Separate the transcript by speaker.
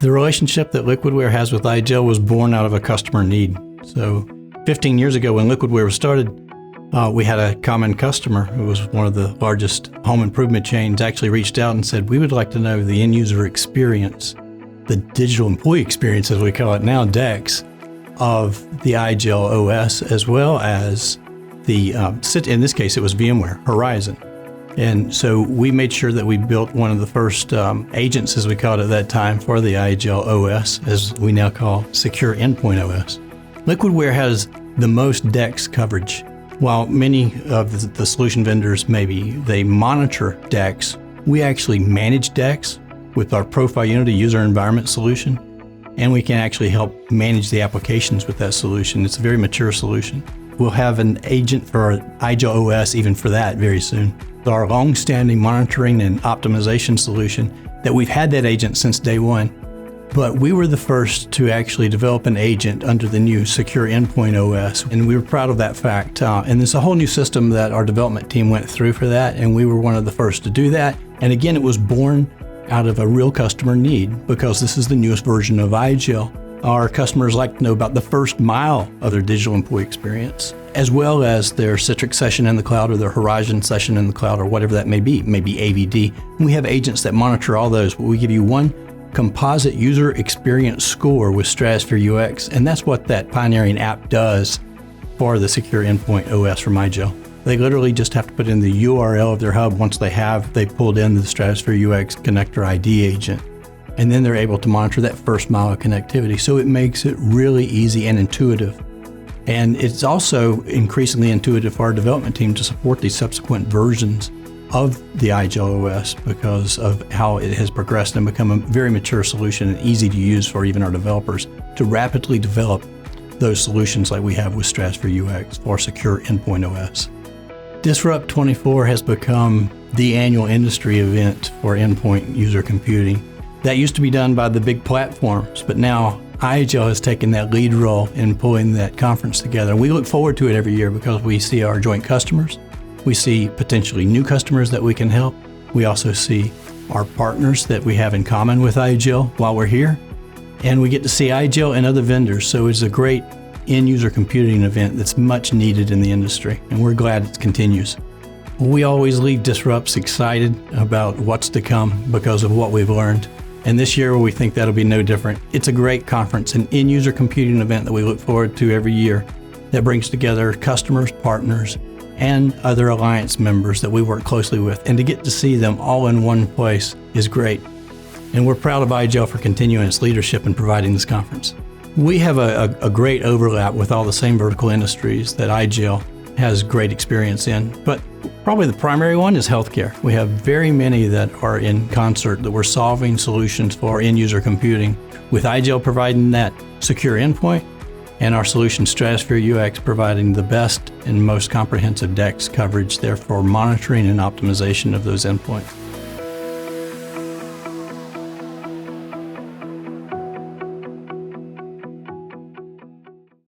Speaker 1: The relationship that Liquidware has with iGel was born out of a customer need. So 15 years ago when Liquidware was started, we had a common customer who was one of the largest home improvement chains actually reached out and said, we would like to know the end user experience, the digital employee experience as we call it now, DEX, of the iGel OS, as well as the, in this case it was VMware, Horizon. And so we made sure that we built one of the first agents, as we called it at that time, for the iGel OS, as we now call Secure Endpoint OS. Liquidware has the most DEX coverage. While many of the solution vendors, maybe they monitor DEX, we actually manage DEX with our Profile Unity user environment solution, and we can actually help manage the applications with that solution. It's a very mature solution. We'll have an agent for our iGel OS even for that very soon. Our long-standing monitoring and optimization solution that we've had that agent since day one, but we were the first to actually develop an agent under the new Secure Endpoint OS, and we were proud of that fact. And there's a whole new system that our development team went through for that, and we were one of the first to do that. And again, it was born out of a real customer need because this is the newest version of iGel. Our customers like to know about the first mile of their digital employee experience, as well as their Citrix session in the cloud or their Horizon session in the cloud or whatever that may be, maybe AVD. We have agents that monitor all those, but we give you one composite user experience score with Stratosphere UX, and that's what that pioneering app does for the Secure Endpoint OS from iGel. They literally just have to put in the URL of their hub once they pulled in the Stratosphere UX connector ID agent. And then they're able to monitor that first mile of connectivity. So it makes it really easy and intuitive. And it's also increasingly intuitive for our development team to support these subsequent versions of the iGel OS because of how it has progressed and become a very mature solution and easy to use for even our developers to rapidly develop those solutions like we have with Stratosphere UX for Secure Endpoint OS. Disrupt 24 has become the annual industry event for endpoint user computing. That used to be done by the big platforms, but now iGel has taken that lead role in pulling that conference together. We look forward to it every year because we see our joint customers. We see potentially new customers that we can help. We also see our partners that we have in common with iGel while we're here. And we get to see iGel and other vendors. So it's a great end-user computing event that's much needed in the industry, and we're glad it continues. We always leave Disrupts excited about what's to come because of what we've learned. And this year, we think that'll be no different. It's a great conference, an end-user computing event that we look forward to every year that brings together customers, partners, and other alliance members that we work closely with. And to get to see them all in one place is great. And we're proud of iGel for continuing its leadership in providing this conference. We have a great overlap with all the same vertical industries that iGel has great experience in, but probably the primary one is healthcare. We have very many that are in concert that we're solving solutions for end-user computing, with iGel providing that secure endpoint and our solution Stratosphere UX providing the best and most comprehensive DEX coverage there for monitoring and optimization of those endpoints.